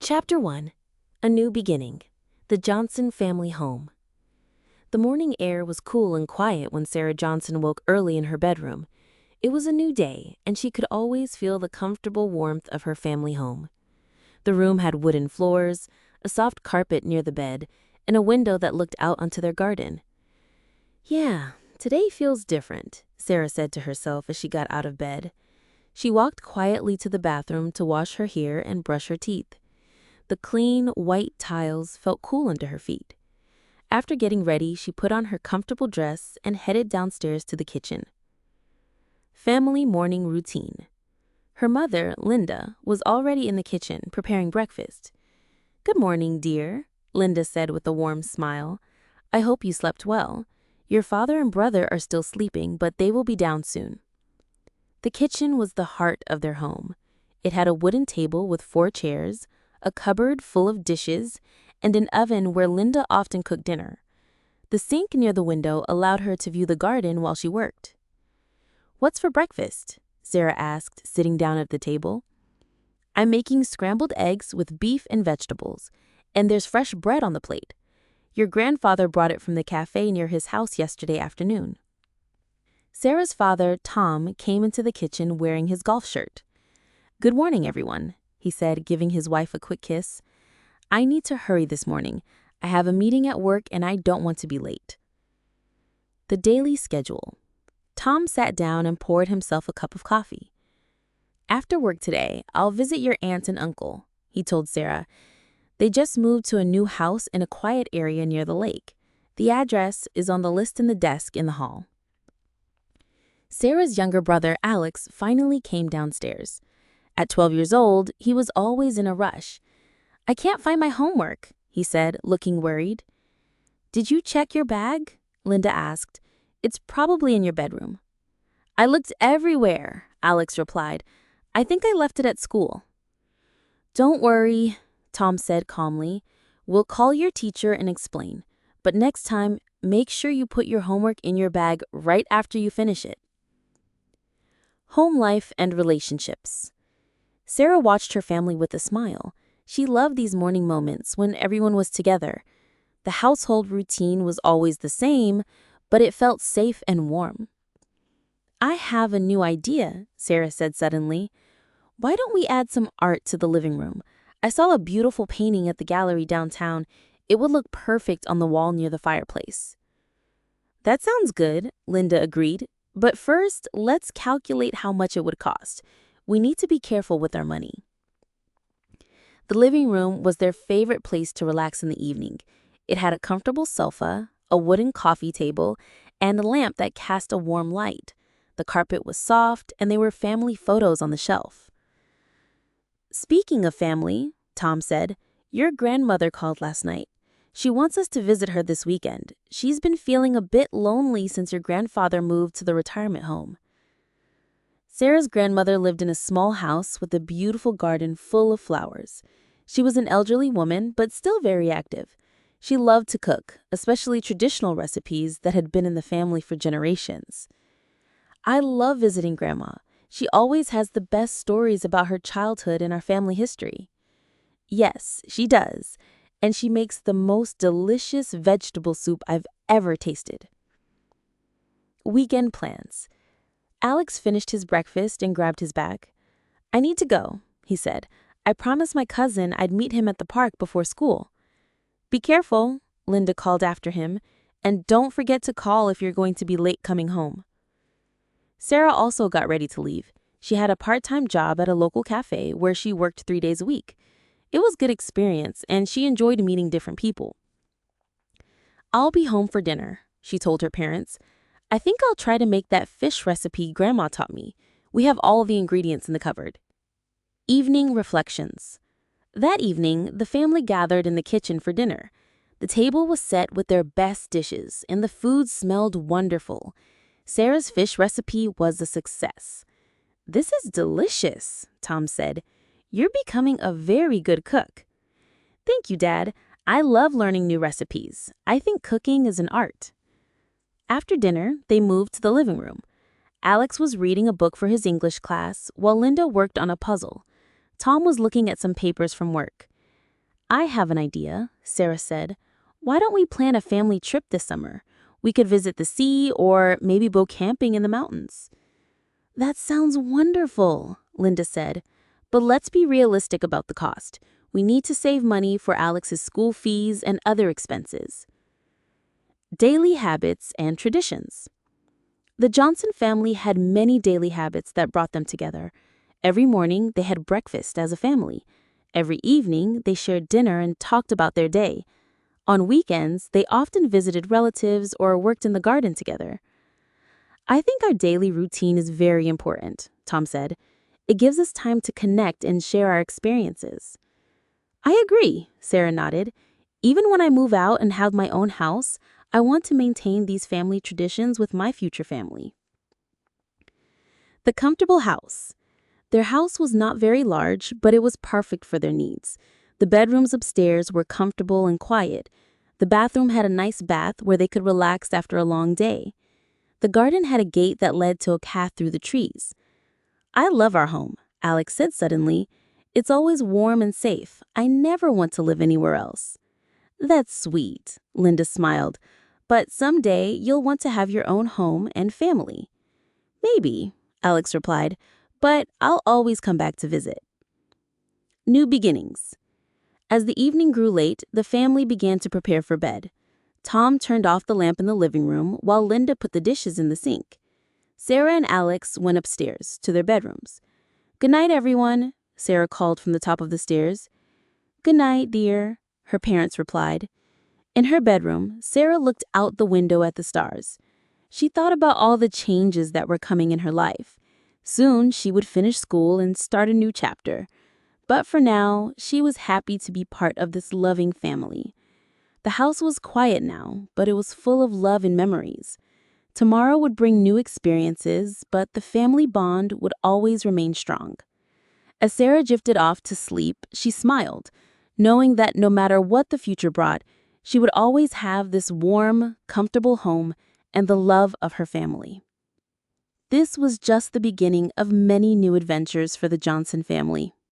Chapter 1. A New Beginning. The Johnson Family Home. The morning air was cool and quiet when Sarah Johnson woke early in her bedroom. It was a new day, and she could always feel the comfortable warmth of her family home. The room had wooden floors, a soft carpet near the bed, and a window that looked out onto their garden. "Yeah, today feels different," Sarah said to herself as she got out of bed. She walked quietly to the bathroom to wash her hair and brush her teeth. The clean, white tiles felt cool under her feet. After getting ready, she put on her comfortable dress and headed downstairs to the kitchen. Family morning routine. Her mother, Linda, was already in the kitchen preparing breakfast. "Good morning, dear," Linda said with a warm smile. "I hope you slept well. Your father and brother are still sleeping, but they will be down soon." The kitchen was the heart of their home. It had a wooden table with 4 chairs, a cupboard full of dishes, and an oven where Linda often cooked dinner. The sink near the window allowed her to view the garden while she worked. "What's for breakfast?" Sarah asked, sitting down at the table. "I'm making scrambled eggs with beef and vegetables, and there's fresh bread on the plate. Your grandfather brought it from the cafe near his house yesterday afternoon." Sarah's father, Tom, came into the kitchen wearing his golf shirt. "Good morning, everyone," he said, giving his wife a quick kiss. "I need to hurry this morning. I have a meeting at work and I don't want to be late." The daily schedule. Tom sat down and poured himself a cup of coffee. "After work today, I'll visit your aunt and uncle," he told Sarah. "They just moved to a new house in a quiet area near the lake. The address is on the list in the desk in the hall." Sarah's younger brother, Alex, finally came downstairs. At 12 years old, he was always in a rush. "I can't find my homework," he said, looking worried. "Did you check your bag?" Linda asked. "It's probably in your bedroom." "I looked everywhere," Alex replied. "I think I left it at school." "Don't worry," Tom said calmly. "We'll call your teacher and explain. But next time, make sure you put your homework in your bag right after you finish it." Home life and relationships. Sarah watched her family with a smile. She loved these morning moments when everyone was together. The household routine was always the same, but it felt safe and warm. "I have a new idea," Sarah said suddenly. "Why don't we add some art to the living room? I saw a beautiful painting at the gallery downtown. It would look perfect on the wall near the fireplace." "That sounds good," Linda agreed. "But first, let's calculate how much it would cost. We need to be careful with our money." The living room was their favorite place to relax in the evening. It had a comfortable sofa, a wooden coffee table, and a lamp that cast a warm light. The carpet was soft, and there were family photos on the shelf. "Speaking of family," Tom said, "your grandmother called last night. She wants us to visit her this weekend. She's been feeling a bit lonely since your grandfather moved to the retirement home." Sarah's grandmother lived in a small house with a beautiful garden full of flowers. She was an elderly woman, but still very active. She loved to cook, especially traditional recipes that had been in the family for generations. "I love visiting Grandma. She always has the best stories about her childhood and our family history." "Yes, she does. And she makes the most delicious vegetable soup I've ever tasted." Weekend plans. Alex finished his breakfast and grabbed his bag. "I need to go," he said. "I promised my cousin I'd meet him at the park before school." "Be careful," Linda called after him, "and don't forget to call if you're going to be late coming home." Sarah also got ready to leave. She had a part-time job at a local cafe where she worked 3 days a week. It was a good experience, and she enjoyed meeting different people. "I'll be home for dinner," she told her parents. "I think I'll try to make that fish recipe Grandma taught me. We have all the ingredients in the cupboard." Evening reflections. That evening, the family gathered in the kitchen for dinner. The table was set with their best dishes, and the food smelled wonderful. Sarah's fish recipe was a success. "This is delicious," Tom said. "You're becoming a very good cook." "Thank you, Dad. I love learning new recipes. I think cooking is an art." After dinner, they moved to the living room. Alex was reading a book for his English class, while Linda worked on a puzzle. Tom was looking at some papers from work. I have an idea, Sarah said. Why don't we plan a family trip this summer? We could visit the sea or maybe go camping in the mountains. That sounds wonderful, Linda said. But let's be realistic about the cost. We need to save money for Alex's school fees and other expenses. Daily habits and traditions. The Johnson family had many daily habits that brought them together. Every morning, they had breakfast as a family. Every evening, they shared dinner and talked about their day. On weekends, they often visited relatives or worked in the garden together. I think our daily routine is very important, Tom said. It gives us time to connect and share our experiences. I agree, Sarah nodded. Even when I move out and have my own house, I want to maintain these family traditions with my future family. The comfortable house. Their house was not very large, but it was perfect for their needs. The bedrooms upstairs were comfortable and quiet. The bathroom had a nice bath where they could relax after a long day. The garden had a gate that led to a path through the trees. I love our home, Alex said suddenly. It's always warm and safe. I never want to live anywhere else. That's sweet, Linda smiled. But someday you'll want to have your own home and family. Maybe, Alex replied, but I'll always come back to visit. New beginnings. As the evening grew late, the family began to prepare for bed. Tom turned off the lamp in the living room while Linda put the dishes in the sink. Sarah and Alex went upstairs to their bedrooms. "Good night, everyone," Sarah called from the top of the stairs. "Good night, dear," her parents replied. In her bedroom, Sarah looked out the window at the stars. She thought about all the changes that were coming in her life. Soon, she would finish school and start a new chapter. But for now, she was happy to be part of this loving family. The house was quiet now, but it was full of love and memories. Tomorrow would bring new experiences, but the family bond would always remain strong. As Sarah drifted off to sleep, she smiled, knowing that no matter what the future brought, she would always have this warm, comfortable home and the love of her family. This was just the beginning of many new adventures for the Johnson family.